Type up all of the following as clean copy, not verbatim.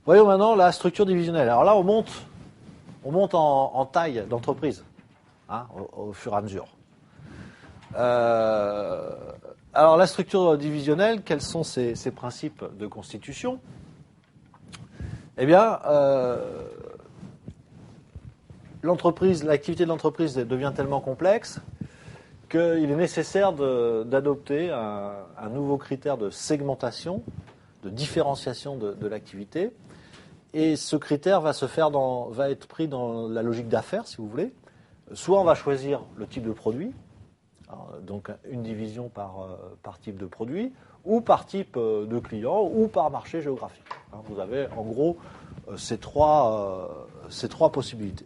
Voyons maintenant la structure divisionnelle. Alors là, on monte en taille d'entreprise, au fur et à mesure. Alors la structure divisionnelle, quels sont ses principes de constitution? Eh bien, l'activité de l'entreprise devient tellement complexe qu'il est nécessaire d'adopter un nouveau critère de segmentation, de différenciation de l'activité. Et ce critère va être pris dans la logique d'affaires, si vous voulez. Soit on va choisir le type de produit, donc une division par type de produit, ou par type de client, ou par marché géographique. Vous avez en gros ces trois possibilités.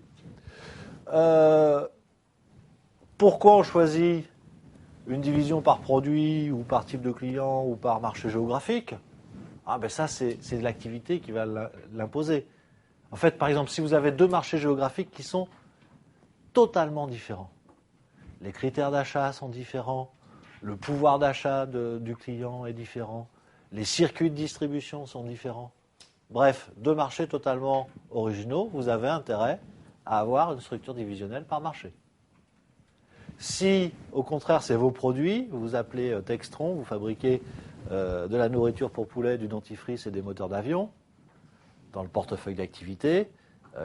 Pourquoi on choisit une division par produit, ou par type de client, ou par marché géographique? Ça, c'est l'activité qui va l'imposer. En fait, par exemple, si vous avez deux marchés géographiques qui sont totalement différents, les critères d'achat sont différents, le pouvoir d'achat du client est différent, les circuits de distribution sont différents. Bref, deux marchés totalement originaux, vous avez intérêt à avoir une structure divisionnelle par marché. Si, au contraire, c'est vos produits, vous vous appelez Textron, vous fabriquez de la nourriture pour poulet, du dentifrice et des moteurs d'avion, dans le portefeuille d'activités,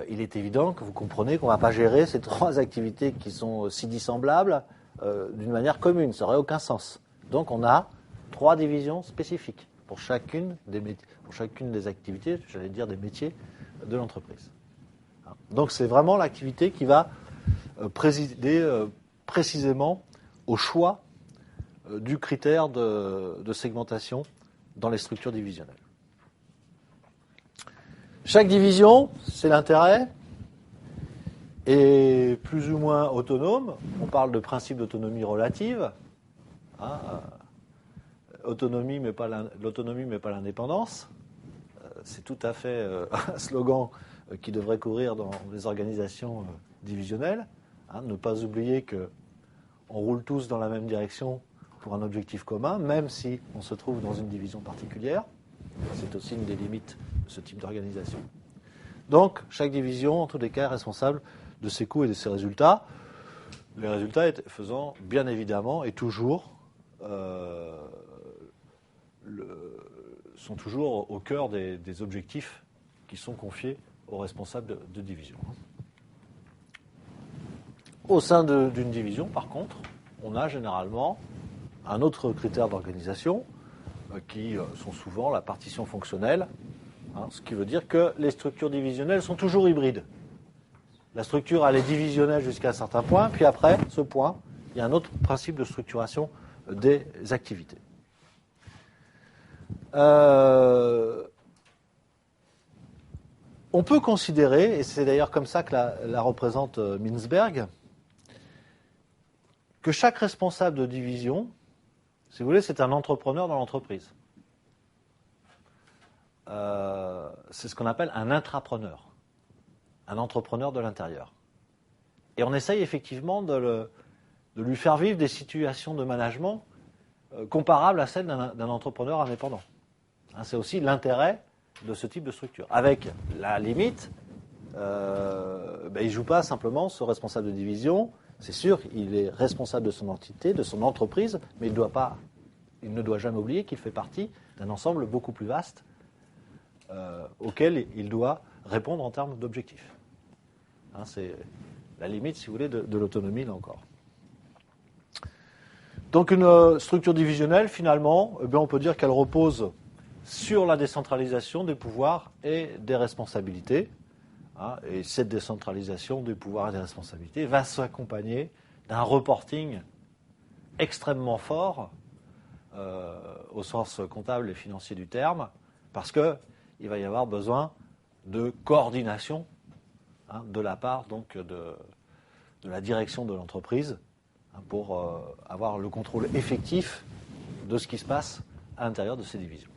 il est évident que vous comprenez qu'on ne va pas gérer ces trois activités qui sont si dissemblables d'une manière commune. Ça n'aurait aucun sens. Donc on a trois divisions spécifiques pour chacune des activités, j'allais dire des métiers de l'entreprise. Donc c'est vraiment l'activité qui va présider précisément au choix du critère de segmentation dans les structures divisionnelles. Chaque division, c'est l'intérêt, est plus ou moins autonome. On parle de principe d'autonomie relative. L'autonomie, mais pas l'indépendance. C'est tout à fait un slogan qui devrait courir dans les organisations divisionnelles. Ne pas oublier qu'on roule tous dans la même direction pour un objectif commun, même si on se trouve dans une division particulière. C'est aussi une des limites de ce type d'organisation. Donc, chaque division, en tous les cas, est responsable de ses coûts et de ses résultats. Les résultats faisant, bien évidemment, et toujours, sont toujours au cœur des objectifs qui sont confiés aux responsables de division. Au sein d'une division, par contre, on a généralement un autre critère d'organisation qui sont souvent la partition fonctionnelle, ce qui veut dire que les structures divisionnelles sont toujours hybrides. La structure, elle est divisionnelle jusqu'à un certain point, puis après ce point, il y a un autre principe de structuration des activités. On peut considérer, et c'est d'ailleurs comme ça que la représente Mintzberg, que chaque responsable de division, si vous voulez, c'est un entrepreneur dans l'entreprise. C'est ce qu'on appelle un intrapreneur, un entrepreneur de l'intérieur. Et on essaye effectivement de lui faire vivre des situations de management comparables à celles d'un entrepreneur indépendant. C'est aussi l'intérêt de ce type de structure. Avec la limite, il ne joue pas simplement ce responsable de division. C'est sûr, il est responsable de son entité, de son entreprise, mais il ne doit jamais oublier qu'il fait partie d'un ensemble beaucoup plus vaste auquel il doit répondre en termes d'objectifs. C'est la limite, si vous voulez, de l'autonomie, là encore. Donc une structure divisionnelle, finalement, on peut dire qu'elle repose sur la décentralisation des pouvoirs et des responsabilités. Et cette décentralisation des pouvoirs et des responsabilités va s'accompagner d'un reporting extrêmement fort, au sens comptable et financier du terme, parce qu'il va y avoir besoin de coordination de la part donc, de la direction de l'entreprise pour avoir le contrôle effectif de ce qui se passe à l'intérieur de ces divisions.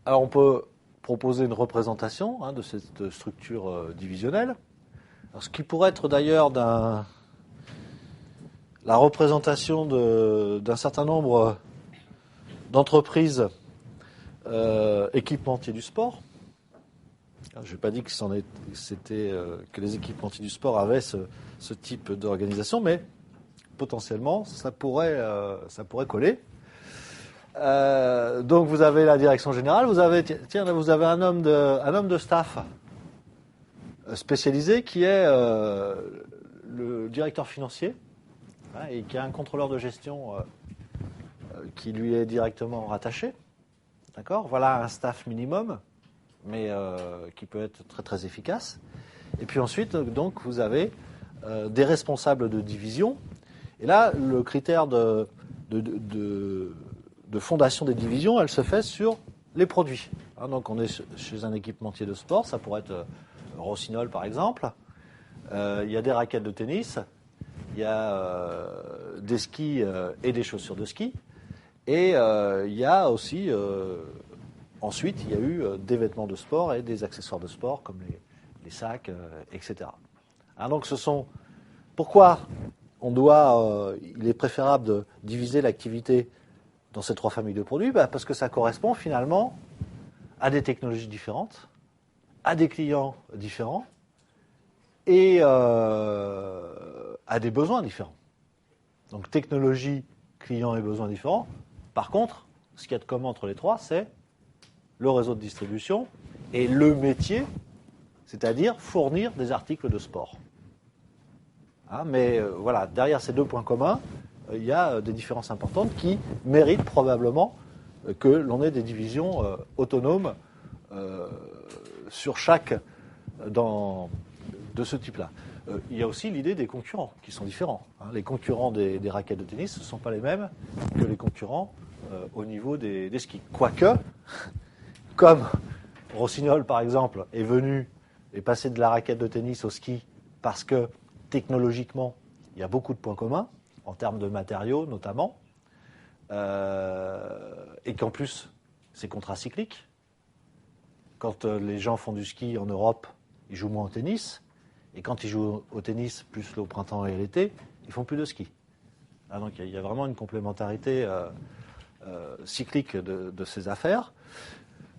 Alors on peut proposer une représentation de cette structure divisionnelle. Alors, ce qui pourrait être d'ailleurs la représentation d'un certain nombre d'entreprises équipementiers du sport. Je n'ai pas dit que que les équipementiers du sport avaient ce type d'organisation, mais potentiellement, ça pourrait coller. Donc vous avez la direction générale, vous avez un homme de staff spécialisé qui est le directeur financier, hein, et qui a un contrôleur de gestion qui lui est directement rattaché. D'accord ? Voilà un staff minimum, mais qui peut être très très efficace. Et puis ensuite, donc, vous avez des responsables de division. Et là, le critère de fondation des divisions, elle se fait sur les produits. Hein, donc on est chez un équipementier de sport, ça pourrait être Rossignol par exemple. Il y a des raquettes de tennis, il y a des skis et des chaussures de ski. Et il y a aussi, ensuite, il y a eu des vêtements de sport et des accessoires de sport comme les sacs, etc. Hein, donc pourquoi il est préférable de diviser l'activité dans ces trois familles de produits ? Parce que ça correspond finalement à des technologies différentes, à des clients différents et à des besoins différents. Donc technologie, clients et besoins différents. Par contre, ce qu'il y a de commun entre les trois, c'est le réseau de distribution et le métier, c'est-à-dire fournir des articles de sport. Hein, mais voilà, derrière ces deux points communs, il y a des différences importantes qui méritent probablement que l'on ait des divisions autonomes sur chaque de ce type-là. Il y a aussi l'idée des concurrents qui sont différents. Hein. Les concurrents des raquettes de tennis ne sont pas les mêmes que les concurrents au niveau des skis. Quoique, comme Rossignol par exemple est passé de la raquette de tennis au ski parce que technologiquement il y a beaucoup de points communs, en termes de matériaux notamment, et qu'en plus c'est contracyclique. Quand les gens font du ski en Europe, ils jouent moins au tennis, et quand ils jouent au tennis plus au printemps et à l'été, ils font plus de ski. Ah, donc il y a vraiment une complémentarité cyclique de ces affaires.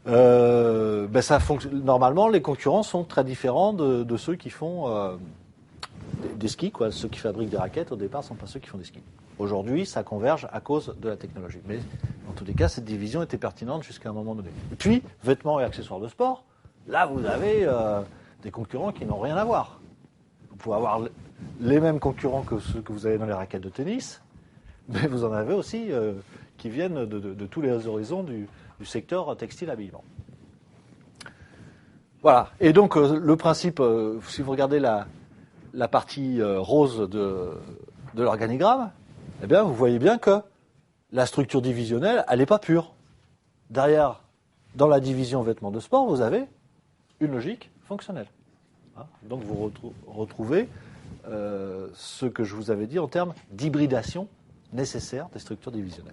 Normalement, les concurrents sont très différents de ceux qui font des skis, quoi. Ceux qui fabriquent des raquettes, au départ, ne sont pas ceux qui font des skis. Aujourd'hui, ça converge à cause de la technologie. Mais en tous les cas, cette division était pertinente jusqu'à un moment donné. Et puis, vêtements et accessoires de sport, là, vous avez des concurrents qui n'ont rien à voir. Vous pouvez avoir les mêmes concurrents que ceux que vous avez dans les raquettes de tennis, mais vous en avez aussi qui viennent de tous les horizons du secteur textile-habillement. Voilà. Et donc, le principe, si vous regardez la partie rose de l'organigramme, eh bien, vous voyez bien que la structure divisionnelle, elle n'est pas pure. Derrière, dans la division vêtements de sport, vous avez une logique fonctionnelle. Hein, donc, vous retrouvez ce que je vous avais dit en termes d'hybridation nécessaire des structures divisionnelles.